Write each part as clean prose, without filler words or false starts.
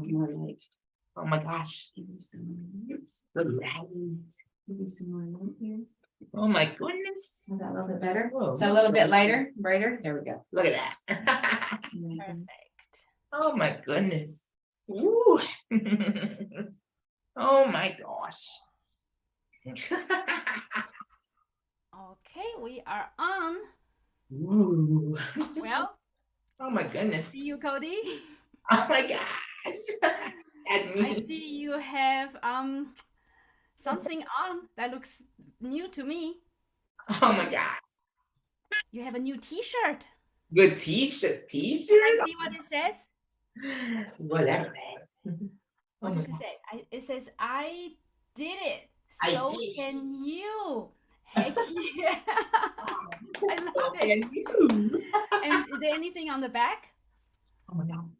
more light. Oh my gosh. Give me some more light. The light. Give me some more light here. Oh my goodness. Is that a little bit better? Whoa. Is that a little bit lighter, brighter? There we go. Look at that. Perfect. Oh my goodness. Ooh. Oh my gosh. Okay, we are on. Ooh. Well, Oh my goodness. see you, Kodi. Oh my gosh. That's me. I see you have something on that looks new to me. Oh my god. You have a new T-shirt. Good t-shirt. T-shirt? Can I see what it says? What that's that? What does it say? It says, I did it. I So see. can you. Heck yeah. I love So it. can you. And is there anything on the back? Oh my god.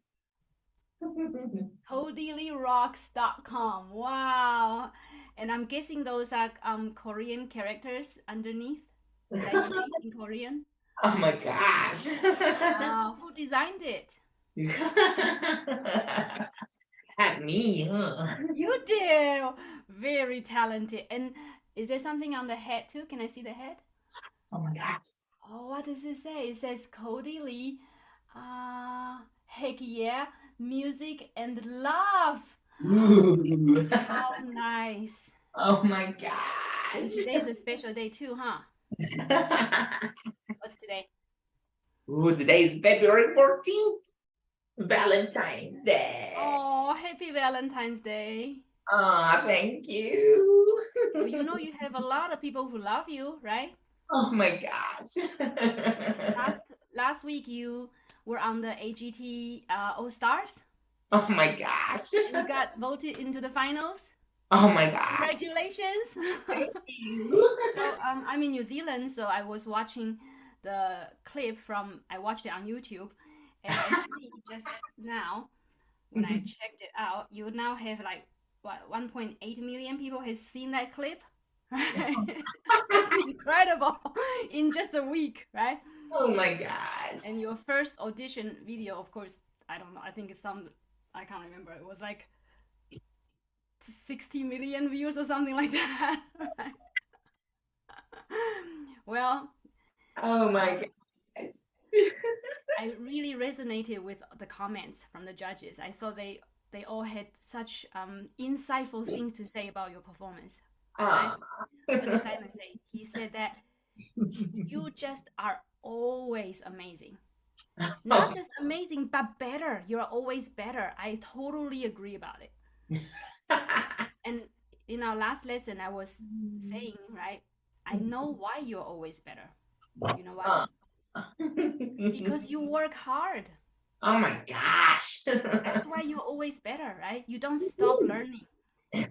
KodiLeeRocks.com. Wow. And I'm guessing those are Korean characters underneath. Is that you in Korean? Oh my gosh. Wow. Who designed it? That's me, huh? You do. Very talented. And is there something on the head too? Can I see the head? Oh my gosh. Oh, what does it say? It says Kodi Lee. Heck yeah. Music and love. Ooh. How nice. Oh my gosh. Today is a special day too, huh? What's today? Ooh, today's February 14th. Valentine's Day. Oh, happy Valentine's Day. Aw, thank you. Well, you know you have a lot of people who love you, right? Oh my gosh. Last week you were on the AGT All Stars. Oh my gosh. And you got voted into the finals. Oh my gosh. Congratulations. Thank you. So I'm in New Zealand, so I was watching the clip I watched it on YouTube, and I see just now when I checked it out, you now have like what 1.8 million people has seen that clip. It's incredible in just a week, right? Oh my gosh. And your first audition video, of course, I don't know. I think it's I can't remember. It was like 60 million views or something like that. Well, Oh my gosh. I really resonated with the comments from the judges. I thought they all had such insightful things to say about your performance. Right? What did Simon say? He said that you just are always amazing. Not just amazing, but better. You're always better. I totally agree about it. And in our last lesson, I was saying, right, I know why you're always better. You know why? Because you work hard. Oh my gosh. That's why you're always better, right? You don't stop learning. You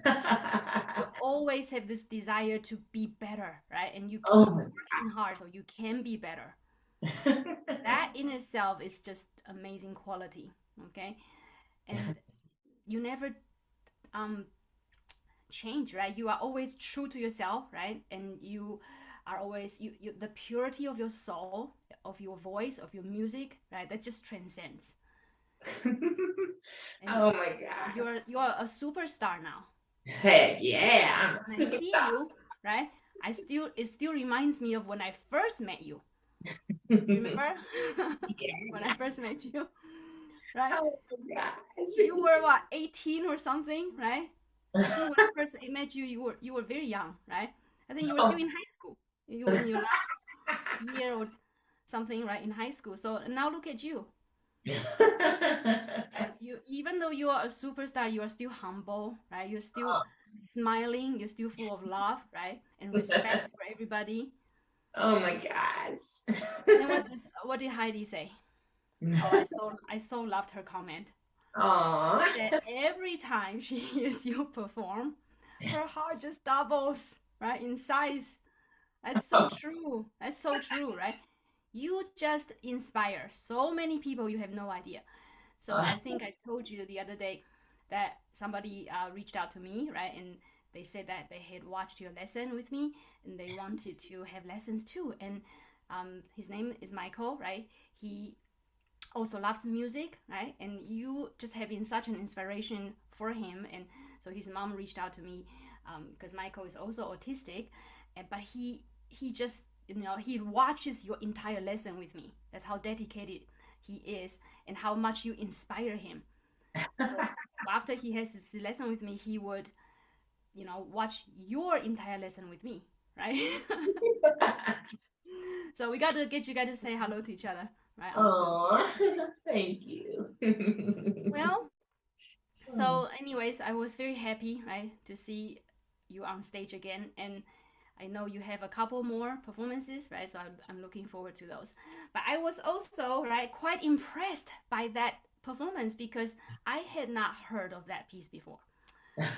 always have this desire to be better, right? And you keep working hard so you can be better. That in itself is just amazing quality, okay? And you never change, right? You are always true to yourself, right? And you are always the purity of your soul, of your voice, of your music, right? That just transcends. Oh my god. You're a superstar now. Heck yeah. When I see you, right? It still reminds me of when I first met you. Remember? Yeah. When I first met you, right? Oh my gosh. You were what, 18 or something, right? I think when I first met you, you were very young, right? I think you were still in high school. You were in your last year or something, right, in high school. So now look at you. And even though you are a superstar, you are still humble, right? You're still smiling. You're still full of love, right, and respect for everybody. Oh my gosh. And what did Heidi say? Oh, I so loved her comment. Aww. That every time she hears you perform, her heart just doubles, right, in size. That's so true. That's so true, right? You just inspire so many people, you have no idea. So I think I told you the other day that somebody reached out to me, right? And they said that they had watched your lesson with me and they wanted to have lessons too. And his name is Michael, right? He also loves music, right? And you just have been such an inspiration for him. And so his mom reached out to me because Michael is also autistic, but he just he watches your entire lesson with me. That's how dedicated he is and how much you inspire him. So after he has his lesson with me, he would watch your entire lesson with me, right? So we got to get you guys to say hello to each other, right? On the phone. Oh, thank you. Well, so anyways, I was very happy, right, to see you on stage again. And I know you have a couple more performances, right? So I'm looking forward to those. But I was also, right, quite impressed by that performance because I had not heard of that piece before.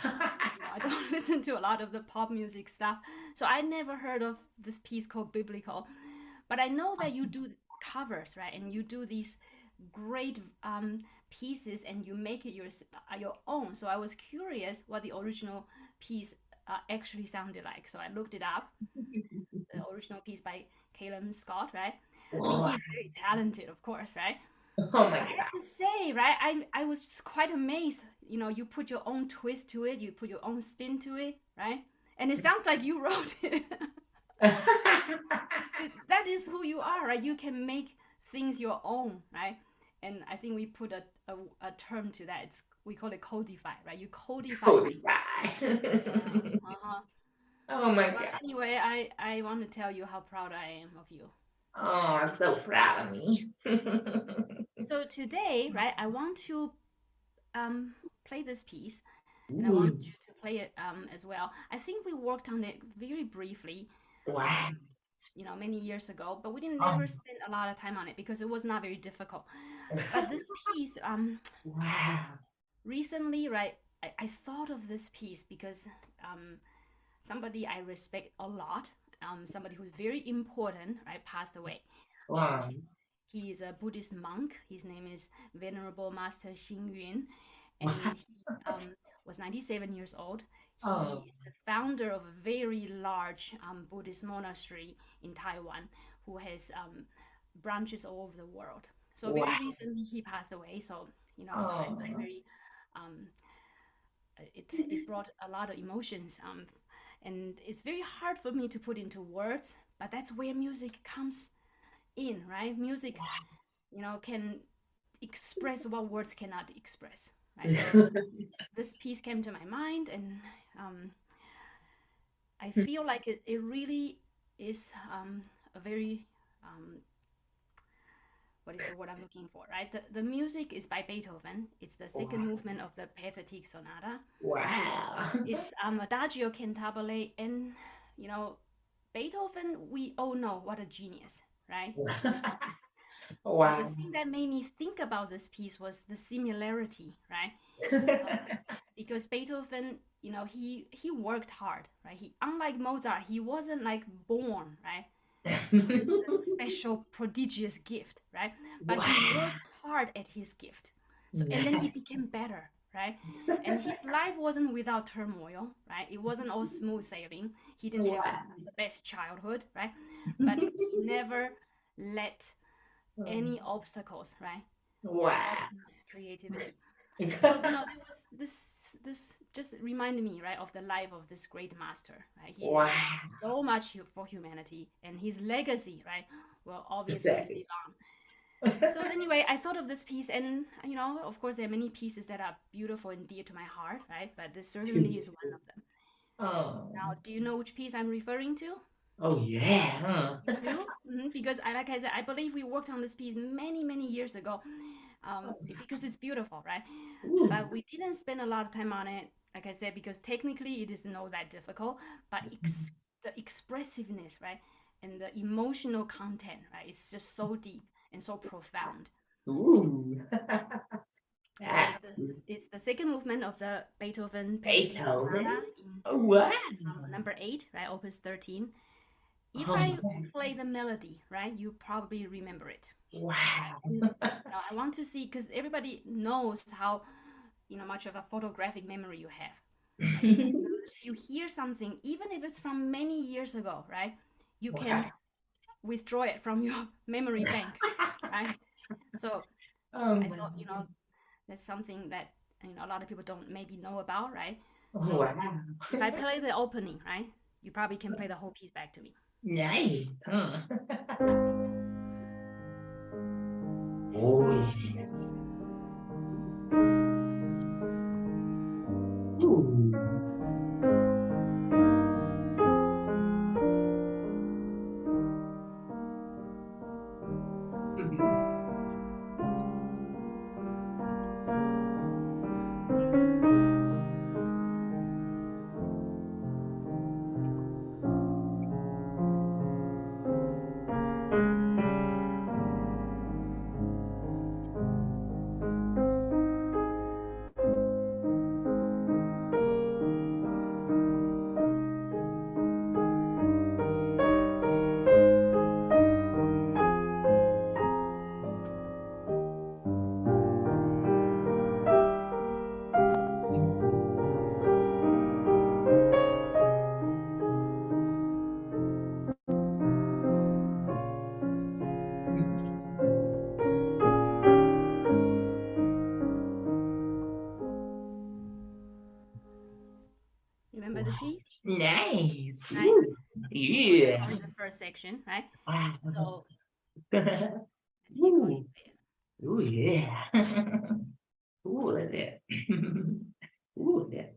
I don't listen to a lot of the pop music stuff, so I never heard of this piece called Biblical. But I know that you do covers, right? And you do these great pieces, and you make it your own. So I was curious what the original piece actually sounded like. So I looked it up. The original piece by Caleb Scott, right? I mean, he's very talented, of course, right? Oh my I have to say, right, I was just quite amazed. You put your own twist to it, you put your own spin to it, right? And it sounds like you wrote it. God. That is who you are, right? You can make things your own, right? And I think we put a term to that. We call it codify, right? You codify things. Uh-huh. Oh my Well, God. anyway, I want to tell you how proud I am of you. Oh, I'm so proud of me. So today, right, I want to play this piece, and I want Ooh, you to play it as well. I think we worked on it very briefly, wow. um, many years ago, but we didn't Oh, never spend a lot of time on it because it was not very difficult. But this piece, wow. recently, right, I thought of this piece because somebody I respect a lot, somebody who's very important, right, passed away. Wow. He is a Buddhist monk. His name is Venerable Master Xing Yun, Wow. and he was 97 years old. Oh, He is the founder of a very large Buddhist monastery in Taiwan, who has branches all over the world. So very wow. recently he passed away. So I Oh, was very um, it brought a lot of emotions, and it's very hard for me to put into words. But that's where music comes in, right? Music, can express what words cannot express, right? So this piece came to my mind, and I feel like it really is a very what is the word I'm looking for, right? The music is by Beethoven. It's the second wow. movement of the Pathetic Sonata. Wow. It's Adagio Cantabile, and you know, Beethoven. We all know what a genius, right? He was. But the Wow. thing that made me think about this piece was the similarity, right? Because Beethoven, he worked hard, right? He, unlike Mozart, he wasn't like born, right, with a special prodigious gift, right? But he Wow. worked hard at his gift. So and then he became better, right? And his life wasn't without turmoil, right? It wasn't all smooth sailing. He didn't have Wow. the best childhood, right? But he never let any obstacles, right, Wow. stop his creativity. So there was this just reminded me, right, of the life of this great master, right? He has Wow. done so much for humanity, and his legacy, right, will obviously Exactly. live on. So anyway, I thought of this piece, and of course, there are many pieces that are beautiful and dear to my heart, right? But this certainly is one of them. Oh. Now, do you know which piece I'm referring to? Oh yeah. You do? Because like I said, I believe we worked on this piece many, many years ago, because it's beautiful, right? Ooh. But we didn't spend a lot of time on it, like I said, because technically it isn't all that difficult. But the expressiveness, right, and the emotional content, right, it's just so deep and so profound. Ooh. So That's it's the second movement of the Beethoven Pathetic Beethoven. Sonata in Oh wow. number 8, right, Opus 13. If Oh I play the melody, right, you probably remember it, right? wow. And I want to see because everybody knows how much of a photographic memory you have, right? You hear something, even if it's from many years ago, right? You Wow. can withdraw it from your memory bank, right? So I thought, that's something that a lot of people don't maybe know about, right? So wow. if I play the opening, right, you probably can play the whole piece back to me. Nice, huh? Oh, yeah. Ooh. Remember this piece? Nice. Right? Ooh. Of course, that's Yeah. only the first section, right? Wow. So let's hear Kodi Ooh. play it. Ooh, yeah. Ooh, look at that. Ooh, look at that.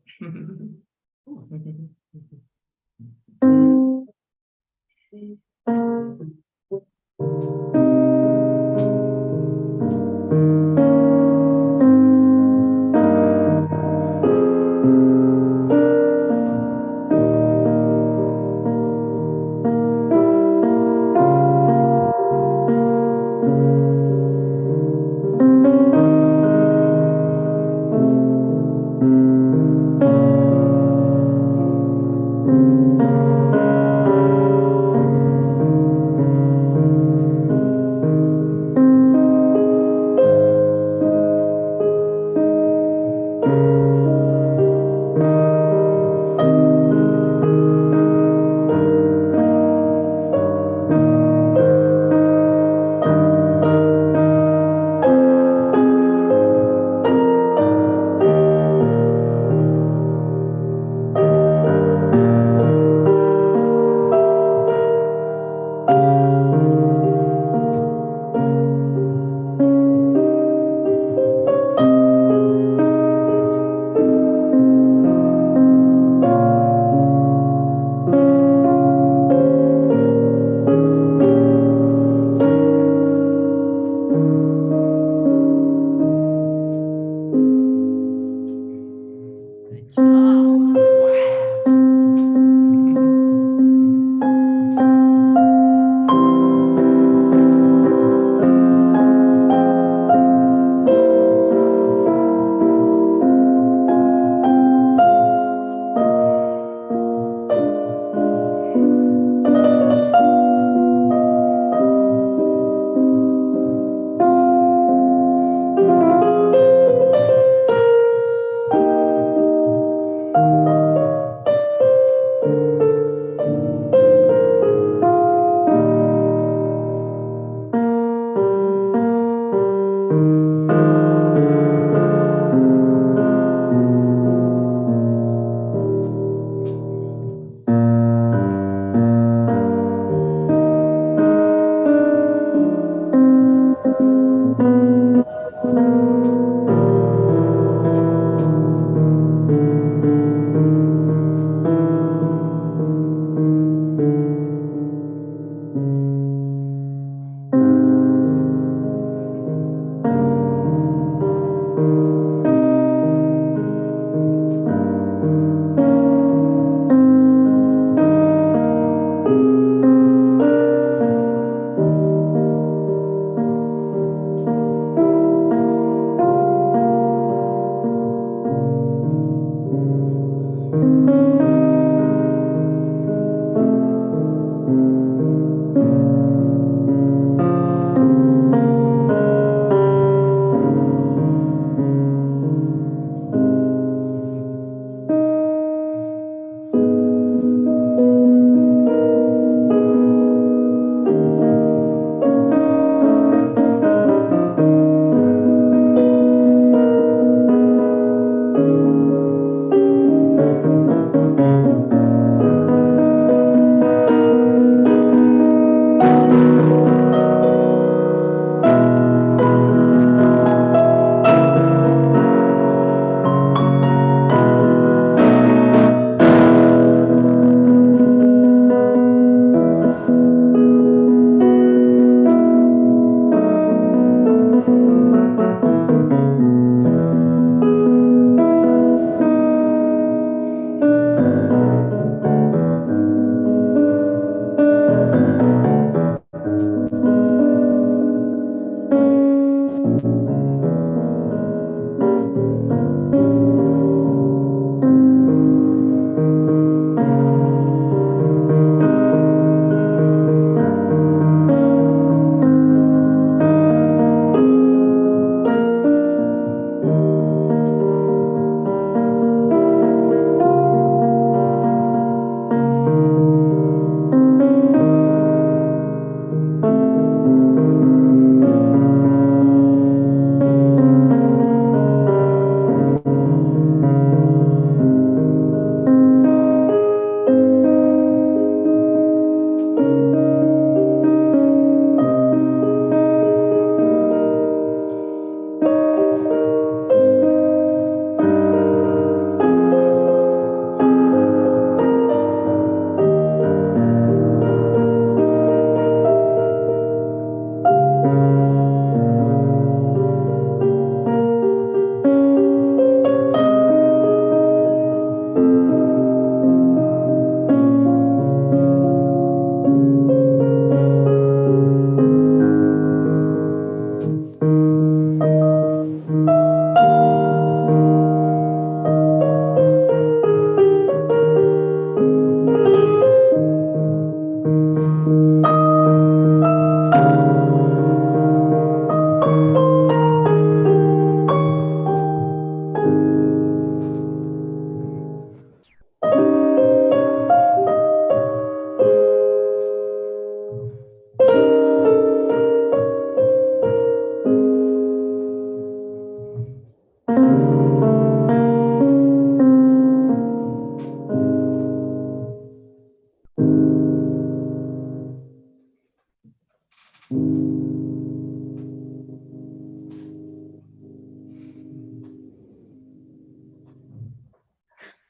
Good job.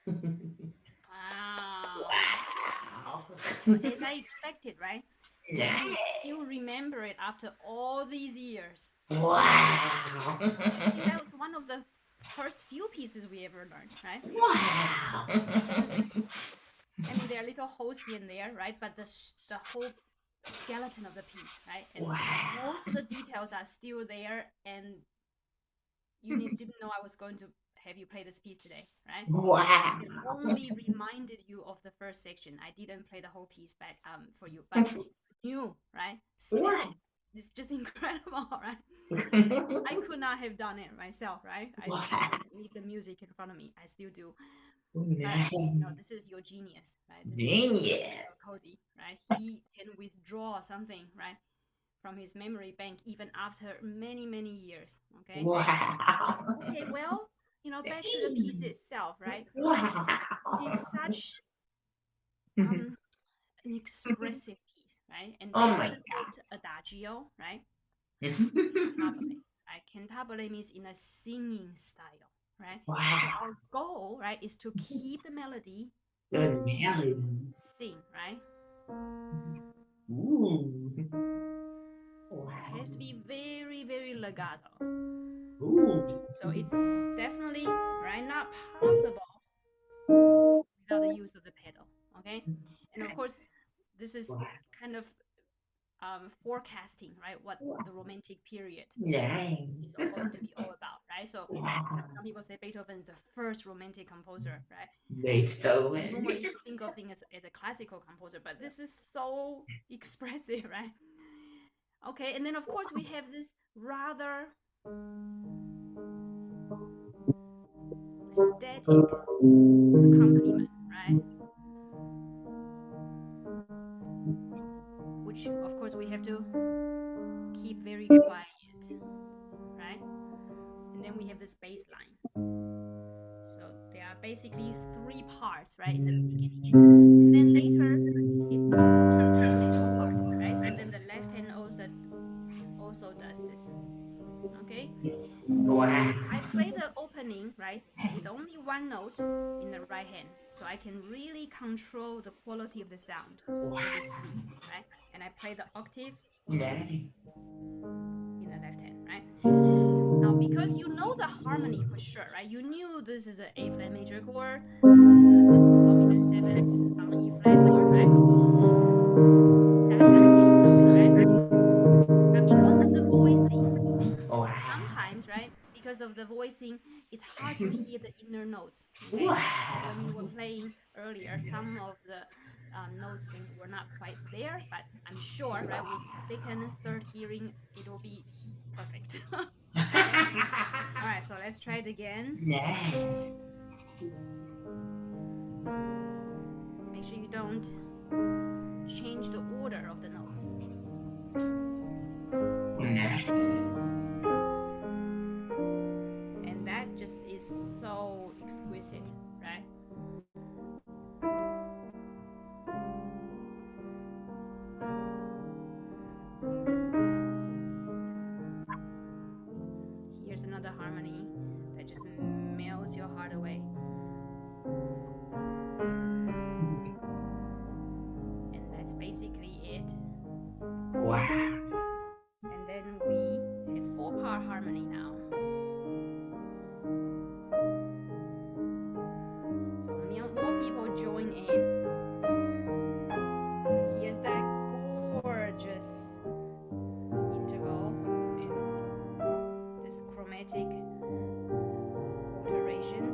Wow. Wow. So as I expected, right? Yeah. You still remember it after all these years. Wow. Okay, that was one of the first few pieces we ever learned, right? Wow. I mean, there are little holes here and there, right? But the whole skeleton of the piece, right? And Wow. most of the details are still there, and you didn't know I was going to have you play this piece today, right? Wow. I had only reminded you of the first section. I didn't play the whole piece back for you, but you, right? Still, it's just incredible, right? I could not have done it myself, right? I need the music in front of me. I still do. But this is your genius, right? This Genius. is Kodi, right? He can withdraw something, right, from his memory bank even after many, many years. Okay. Wow. Okay. Well, back to the piece itself, right? Wow. It is such an expressive piece, right? And Oh they my call it adagio, right? God. Cantabile, right? Cantabile means in a singing style, right? So Wow. our goal, right, is to keep the melody, Good melody. sing, right? Ooh. So it has to be very, very legato. Ooh. So it's definitely right not possible without the use of the pedal. Okay, and of course, this is kind of forecasting, right? What the Romantic period is going to be all about, right? So some people say Beethoven is the first Romantic composer, right? Beethoven. Normally you think of him as a classical composer, but this is so expressive, right? Okay, and then of course we have this rather static accompaniment, right? Which of course we have to keep very quiet, right? And then we have this bass line. So there are basically three parts, right, in the beginning. And then later it turns into four parts, right? So then the left hand also does this. Okay? Wow. I play the opening, right, with only one note in the right hand. So I can really control the quality of the sound for the C, right? And I play the octave in the left hand, right? Now, because you know the harmony for sure, right? You knew this is an A flat major chord, this is a dominant seventh on E flat chord, right? That kind of thing, right? But because of the voicing, sometimes, right? Because of the voicing, it's hard to hear the inner notes. Okay, so when you were playing earlier, some of the notes were not quite there, but I'm sure, right, with second and third hearing, it will be perfect. Okay. All right, so let's try it again. Make sure you don't change the order of the notes. And that just is so exquisite, right? Here's another harmony that just melts your heart away. And that's basically it. Wow. And then we have four-part harmony now. So more people join in. Here's that gorgeous interval and this chromatic alteration.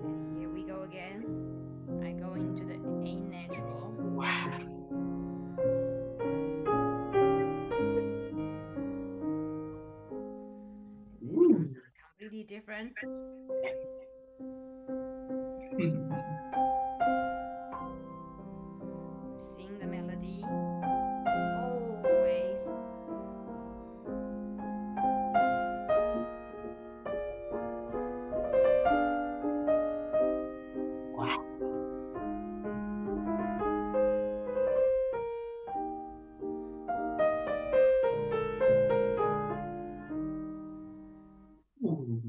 And here we go again. I go into the A natural. Wow. This sounds completely different. Sing the melody. Always. Wow. Ooh.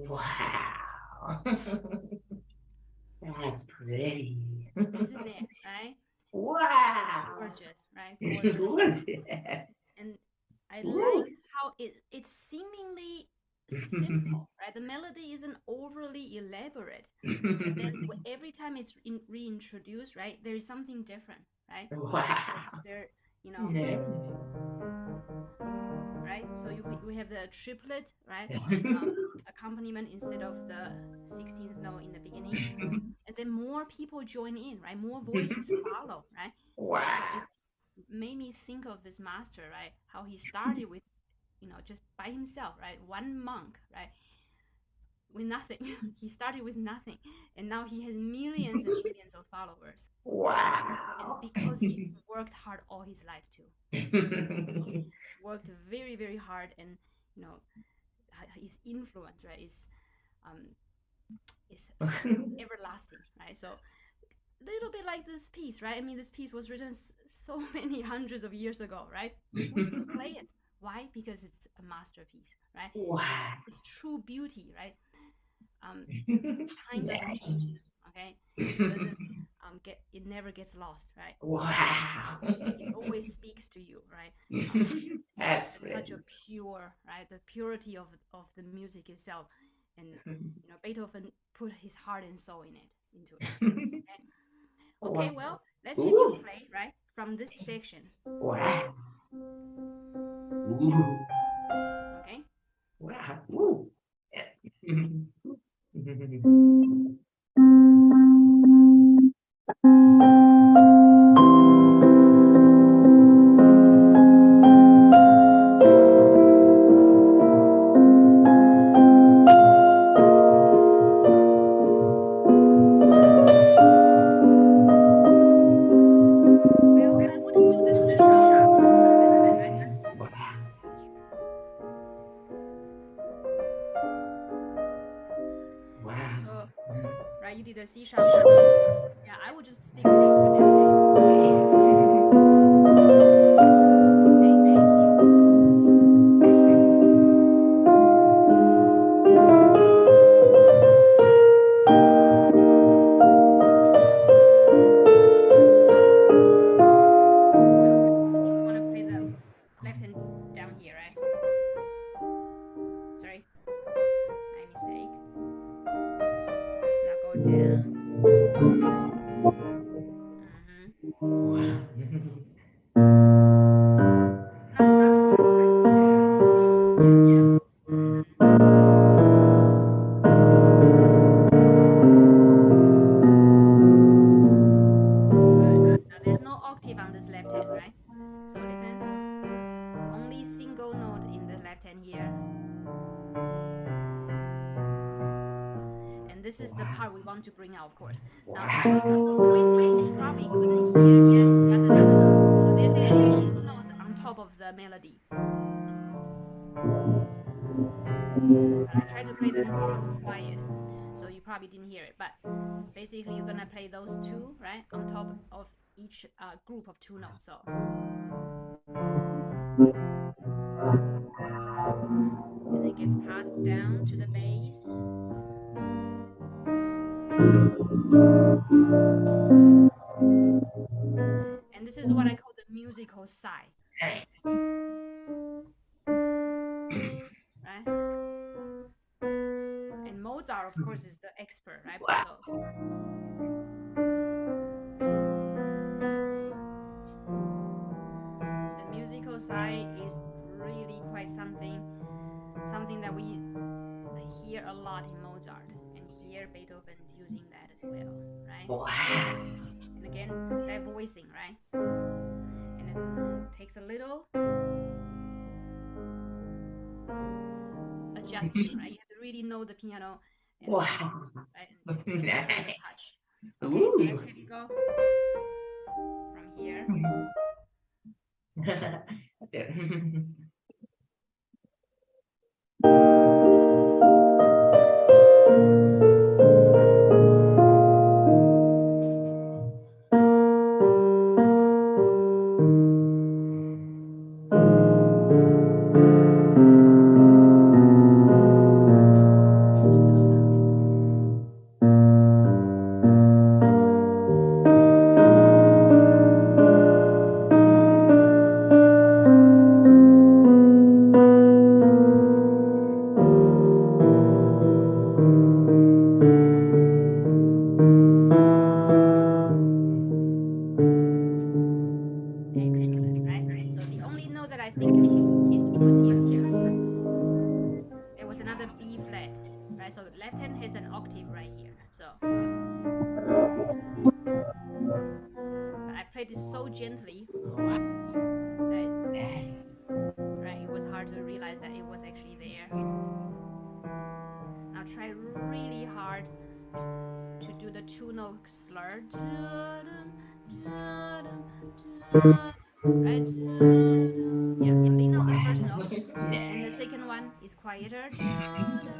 Wow. That's pretty. Isn't it, right? Wow. Gorgeous, right? Gorgeous. Gorgeous. And I Ooh. like how it's seemingly simple, right? The melody isn't overly elaborate. But then every time it's reintroduced, right, there is something different, right? Wow. So there, you No. know, right? So we have the triplet, right? Accompaniment instead of the 16th note in the beginning. And then more people join in, right? More voices follow, right? Wow. So it just made me think of this master, right? How he started with, just by himself, right? One monk, right? With nothing. He started with nothing. And now he has millions and millions of followers. Wow. And because he worked hard all his life too. Worked very, very hard, and his influence, right, is everlasting, right? So a little bit like this piece, right? I mean, this piece was written so many hundreds of years ago, right? We still play it. Why? Because it's a masterpiece, right? Wow. It's true beauty, right? Time doesn't change, okay? It doesn't it never gets lost, right? Wow. It always speaks to you, right? That's such a pure, right? The purity of the music itself, and Beethoven put his heart and soul into it. Okay, well, let's have you play, right, from this section. Wow. Ooh. Okay. Wow. Ooh. You did a C sharp. Yeah, I would just stick with this. down. Not so hard, right? Good. Now there's no octave on this left hand, right? So listen. Only single note in the left hand here. And this is the part we want to bring out, of course. Now, because of the voices, you probably couldn't hear the other note. So there's actually two notes on top of the melody. I try to play them so quiet, so you probably didn't hear it. But basically, you're gonna play those two, right, on top of each group of two notes. So. And it gets passed down to the bass. And this is what I call the musical sigh. Right? And Mozart, of course, is the expert, right? So, the musical sigh is really quite something that we hear a lot in Mozart, and here Beethoven's using that as well, right? And again, that voicing, right? And it takes a little adjustment, right? You have to really know the piano and right? And the touch. Okay, so let's have you go from here. Excellent, right? So the only note that I think is here. There was another B flat, right? So left hand has an octave right here. So, but I played this so gently that right, it was hard to realize that it was actually there. Now try really hard to do the two note slur. Right? Yeah, so lean on the first note, and the second one is quieter. And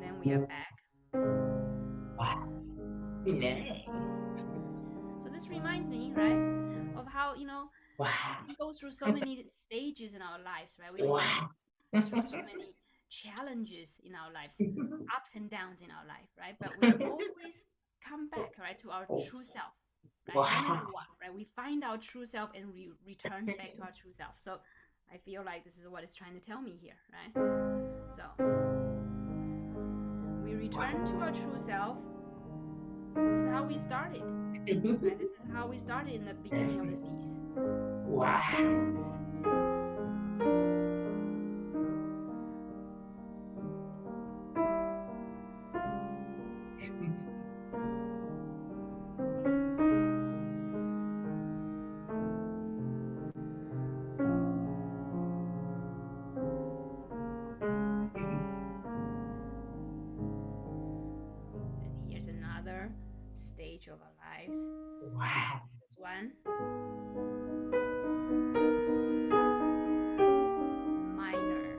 then we are back. So this reminds me, right, of how, we can go through so many stages in our lives, right? We can go through so many challenges in our lives, ups and downs in our life, right? But we always come back, right, to our true self, right? No matter what, right? We find our true self and we return back to our true self. So I feel like this is what it's trying to tell me here, right? So we return to our true self. This is how we started. Right? This is how we started in the beginning of this piece. And here's another stage of our lives. This one. Minor.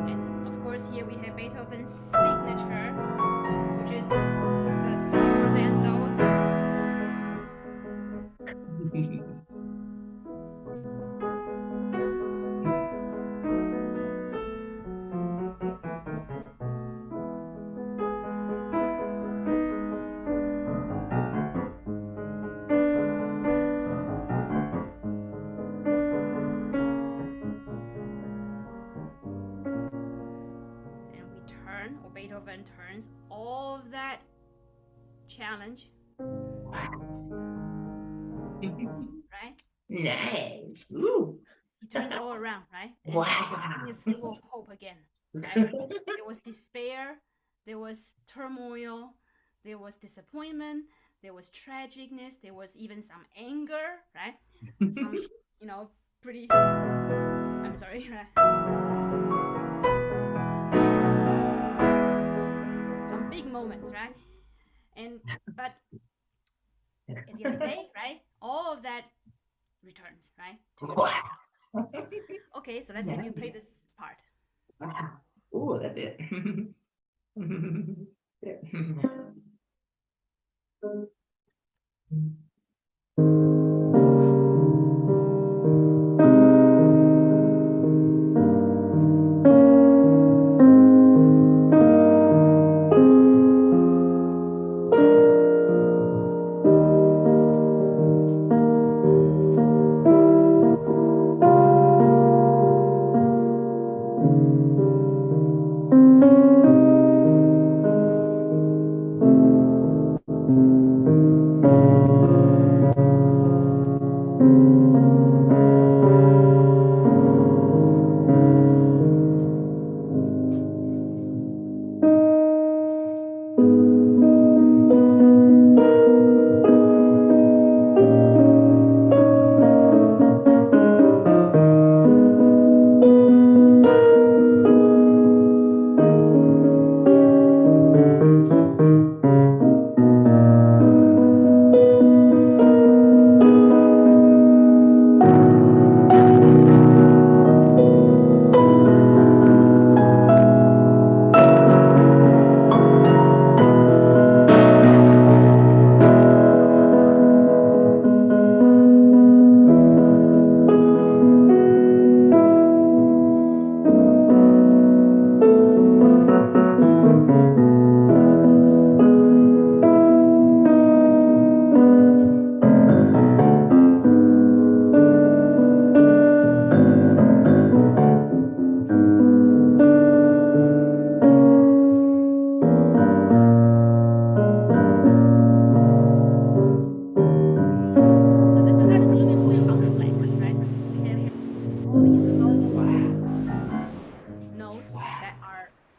And of course here we have Beethoven's signature, which is the fourth and those. different turns, all of that challenge, right? Nice. Ooh. It turns all around, right? And Wow. everything is full of hope again, right? There was despair, there was turmoil, there was disappointment, there was tragicness, there was even some anger, right? Some, pretty, I'm sorry, some big moments, right? But at the end of the day, right, all of that returns, right? Wow. Okay, so let's have you play this part. Wow. Oh, that's it.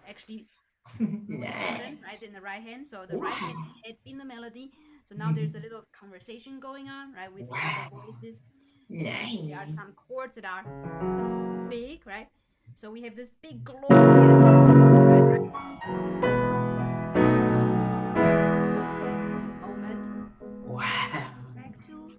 Actually important, right, in the right hand. So the right hand had been the melody. So now there's a little conversation going on, right, with the other voices. There are some chords that are big, right? So we have this big glorious moment. Wow. Back to.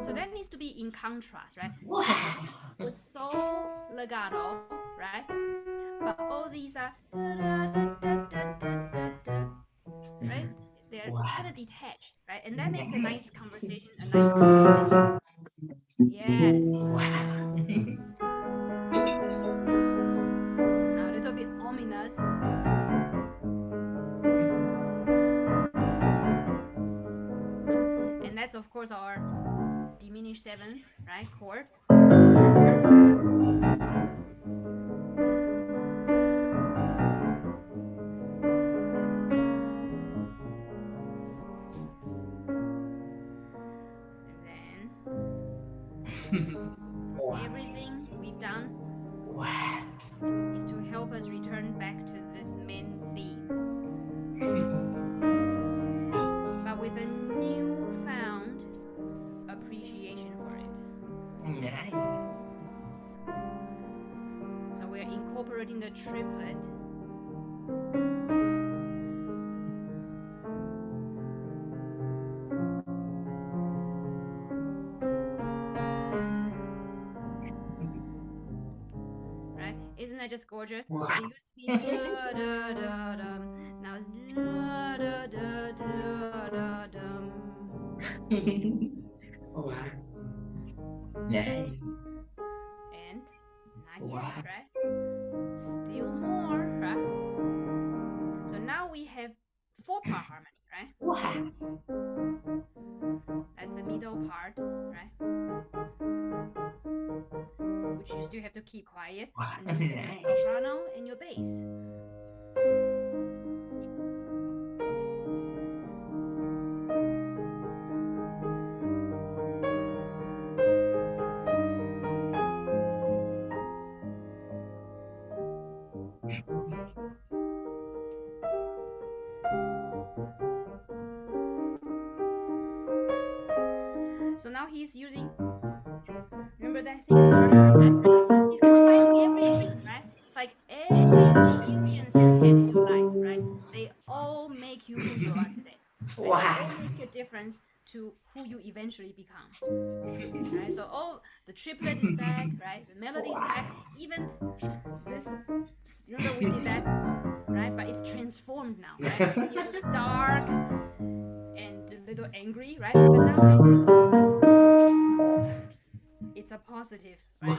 So that needs to be in contrast, right? Wow. It was so legato, right? But all these are right? They're kind of detached, right? And that makes a nice conversation, a nice contrast. Yes. Now a little bit ominous. And that's of course our diminished seventh, right, chord. Everything we've done is to help us return back to this main theme, but with a newfound appreciation for it. So we're incorporating the triplet. Isn't that just gorgeous? It used to be da da da dum. Now it's da da da da da dum. And not yet, right? Still more, right? So now we have 4-part harmony, right? That's the middle part, right? Which you still have to keep quiet, and then you have your soprano and your bass. So now he's using, remember that thing before, right? He's combining everything, right? It's like every experience you had in your life, right? They all make you who you are today. Right? They all make a difference to who you eventually become. Right? So the triplet is back, right? The melody is back. Even this, remember we did that, right? But it's transformed now, right? It was dark and a little angry, right? But now it's a positive, right?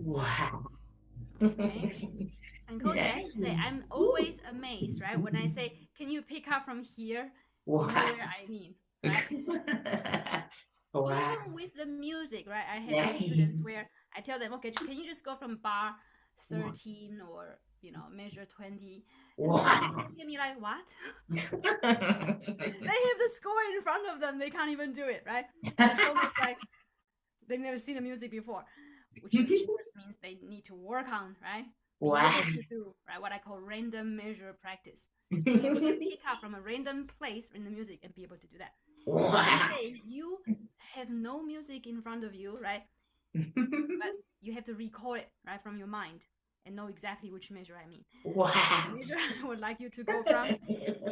Wow. Okay. And Kodi, I have to say, I'm always amazed, right? When I say, can you pick up from here? You know where I mean, right? Wow. Even with the music, right? I have these students where I tell them, okay, can you just go from bar 13 or, measure 20? And some people look at me like, what? They have the score in front of them. They can't even do it, right? It's almost like they've never seen the music before, which of course means they need to work on, right? Be able to do, right, what I call random measure practice. Just be able to pick up from a random place in the music and be able to do that. Let's say you have no music in front of you, right? But you have to recall it, right, from your mind and know exactly which measure I mean. The measure I would like you to go from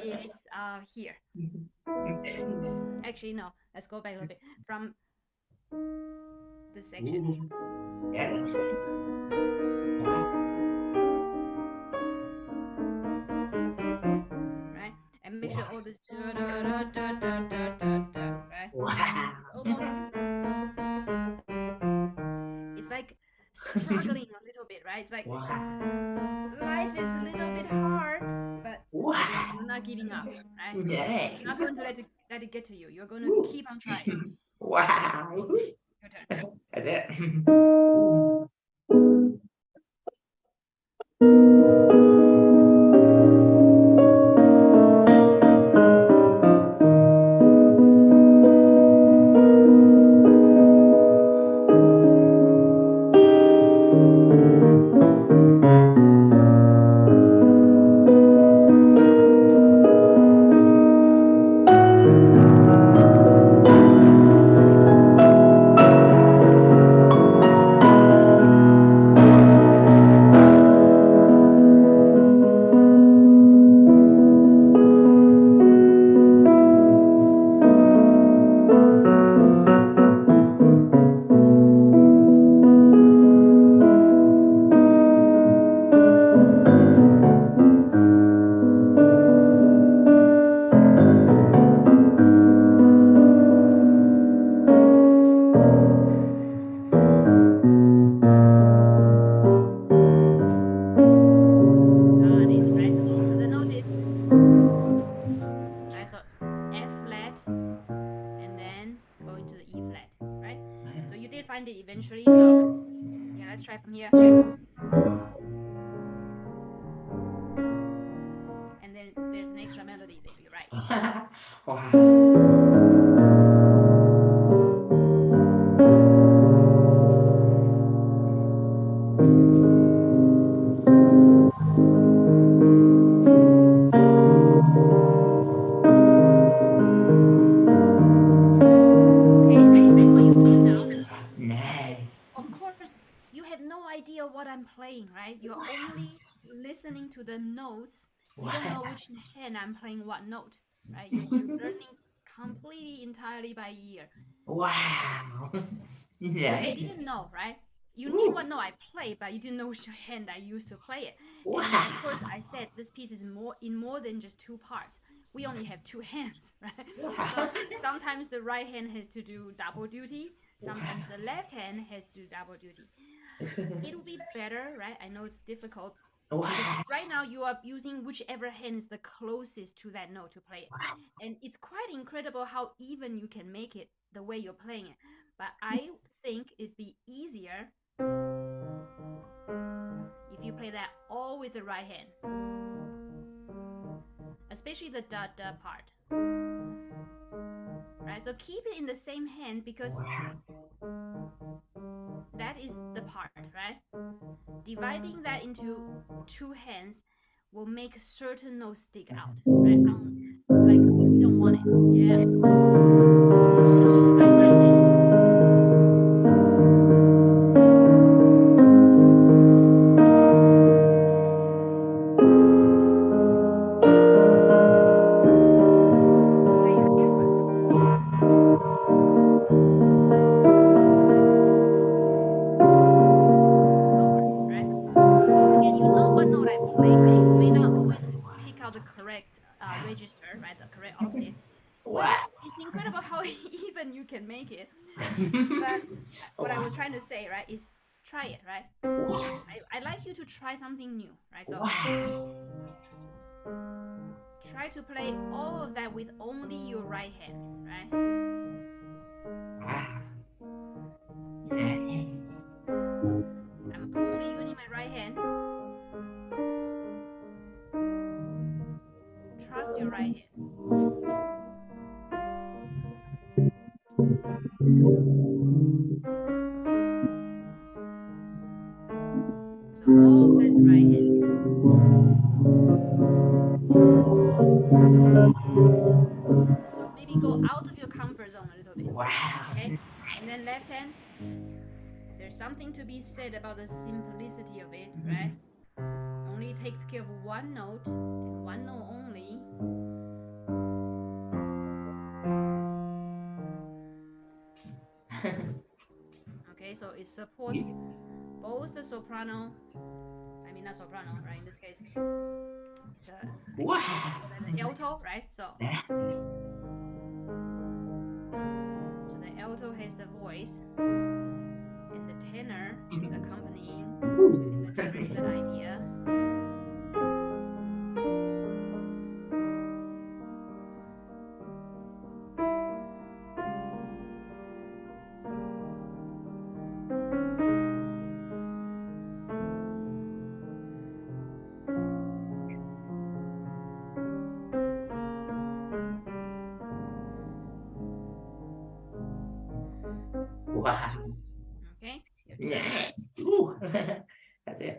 is here. Actually, no, let's go back a little bit. From this section. Right? And make sure all this right? It's almost, it's like struggling a little bit, right? It's like life is a little bit hard, but you're not giving up, right? You're not going to let it get to you. You're going to keep on trying. Wow. Your turn. That's it. find it eventually. So yeah, let's try from here. And then there's an extra melody there, you're right. Wow. listening to the notes, you don't know which hand I'm playing what note, right? You're learning completely entirely by ear. Wow. Yeah. So you didn't know, right? You knew what note I played, but you didn't know which hand I used to play it. Wow. And of course, I said this piece is more than just 2 parts. We only have 2 hands, right? Wow. So sometimes the right hand has to do double duty. Sometimes the left hand has to do double duty. It will be better, right? I know it's difficult. Wow. Because right now you are using whichever hand is the closest to that note to play it. And it's quite incredible how even you can make it the way you're playing it. But I think it'd be easier if you play that all with the right hand. Especially the da da part. Right? So keep it in the same hand because that is the part, right? Dividing that into 2 hands will make certain notes stick out, right? Like we don't want it. Yeah. The correct register, right? The correct octave. Well, it's incredible how even you can make it. But what I was trying to say, right, is try it, right? I'd like you to try something new, right? So try to play all of that with only your right hand, right? I'm only using my right hand. Trust your right hand. So always right hand. So maybe go out of your comfort zone a little bit. Okay? And then left hand. There's something to be said about the simplicity of it, right? Only takes care of one note and one note only. Okay, so it supports both the soprano, not soprano, right? In this case, it's an alto, right? So the alto has the voice, and the tenor is accompanying with the triplet idea. Wow. Okay? Yeah. Ooh. That's it.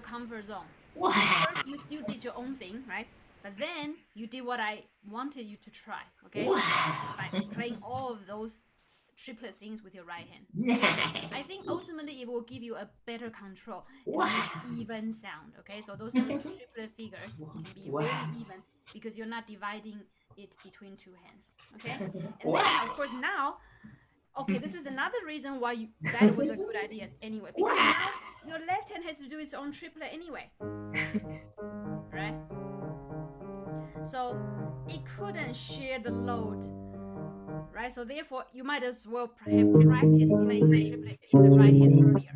Comfort zone. First, you still did your own thing, right? But then you did what I wanted you to try, okay? Just by playing all of those triplet things with your right hand. I think ultimately it will give you a better control and an even sound, okay? So those triplet figures can be very even because you're not dividing it between 2 hands, okay? And then, of course, now, okay, this is another reason why that was a good idea anyway, because now your left hand has to do its own triplet anyway, right? So it couldn't share the load, right? So therefore, you might as well have practiced playing the triplet in the right hand earlier,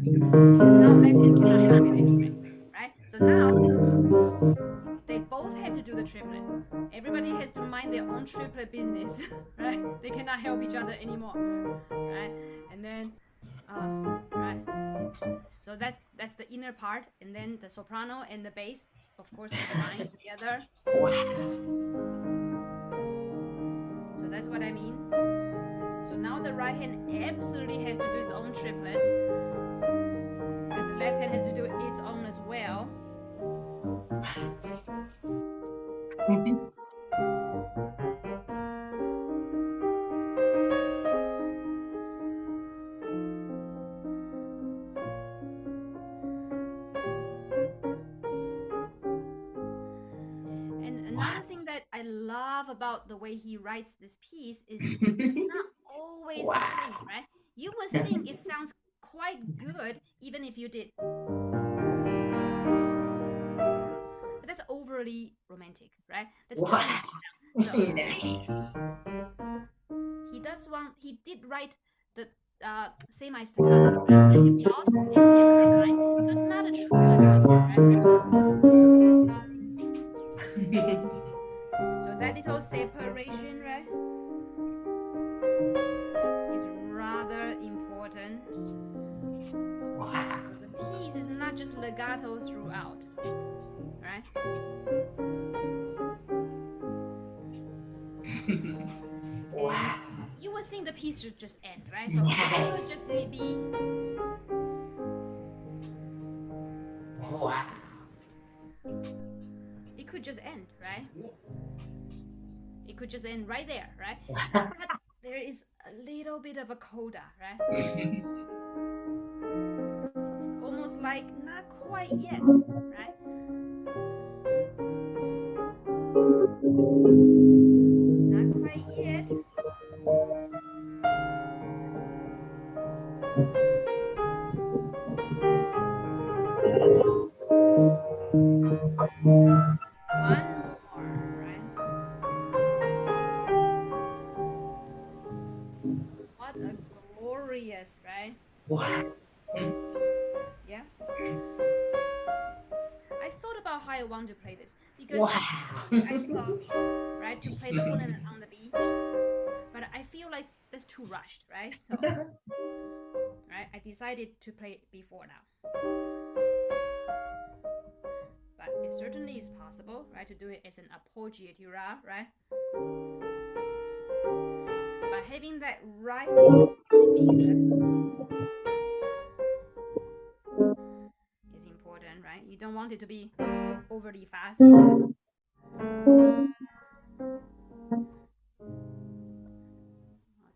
because now left hand cannot help it anyway, right? So now they both have to do the triplet. Everybody has to mind their own triplet business, right? They cannot help each other anymore, right? And then, right. So that's the inner part, and then the soprano and the bass, of course, combined together. So that's what I mean. So now the right hand absolutely has to do its own triplet, because the left hand has to do its own as well. And another thing that I love about the way he writes this piece is it's not always the same, right? You would think it sounds quite good even if you did, but that's overly romantic, right? That's too much sound. So he did write the semi staccato, right? So he plots and combine. So it's not a true right? So that little separation, right, is rather important. So the piece is not just legato throughout, right? And you would think the piece should just end, right? So it could just be. It could just end, right? It could just end right there, right? But there is a little bit of a coda, right? It's almost like not quite yet, right? Not quite yet. One more, right? What a glorious, right? Yeah. I thought about how I want to play this, because I thought, right, to play the one on the B, but I feel like that's too rushed, right? So, right, I decided to play it before now. But it certainly is possible, right, to do it as an appoggiatura, right? But having that right finger is important, right? You don't want it to be overly fast.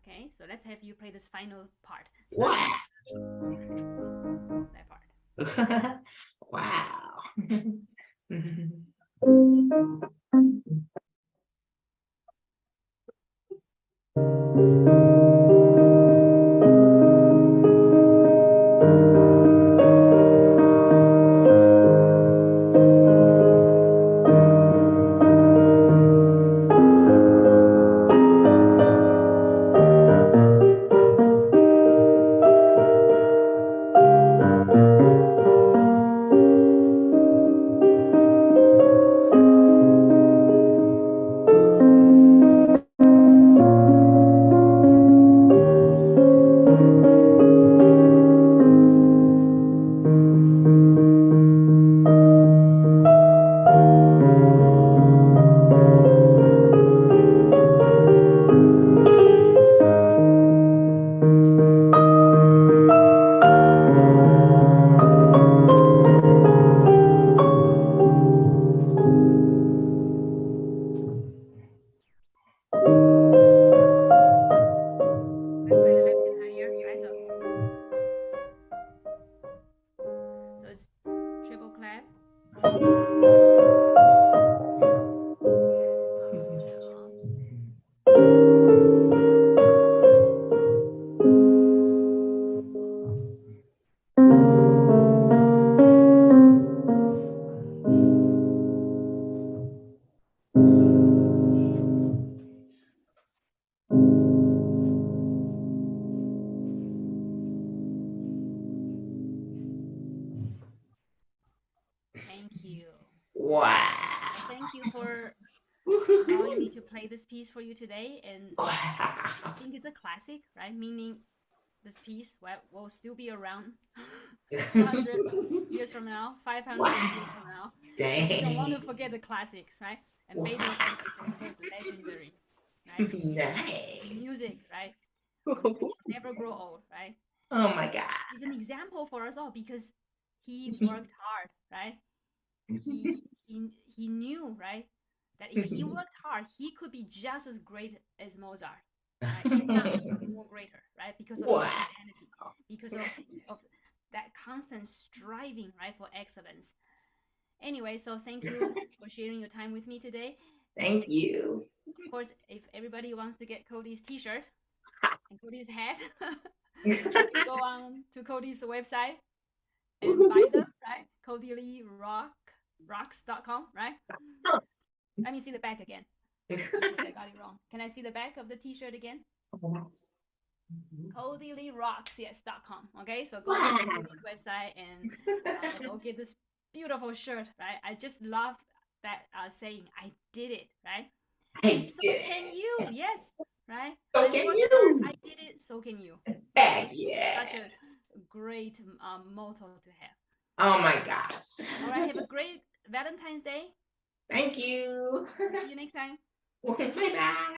Okay, so let's have you play this final part. That part. Wow. Wow. Thank you for allowing me to play this piece for you today. And I think it's a classic, right? Meaning this piece will still be around 200 years from now, 500 years from now. Dang. We don't want to forget the classics, right? And Beethoven is of course legendary, right? Nice. Music, right? Will never grow old, right? Oh my God. He's an example for us all because he worked hard, right? He knew, right, that if he worked hard, he could be just as great as Mozart, right? If not more greater, right? Because of his humanity, because of that constant striving, right, for excellence. Anyway, so thank you for sharing your time with me today. Thank you. Of course, if everybody wants to get Kodi's t-shirt and Kodi's hat, go on to Kodi's website and buy them, right? Kodi Lee rocks.com, right? Let me see the back again. I got it wrong. Can I see the back of the t-shirt again? Kodi Lee rocks, yes.com. Okay, so go to Kodi's website and let's all get this beautiful shirt, right? I just love that saying, I did it, right? And so can you, yes, right? So can you. I did it, so can you. Yeah. Such a great motto to have. Oh my gosh. All right, have a great Valentine's Day. Thank you. See you next time. Bye-bye.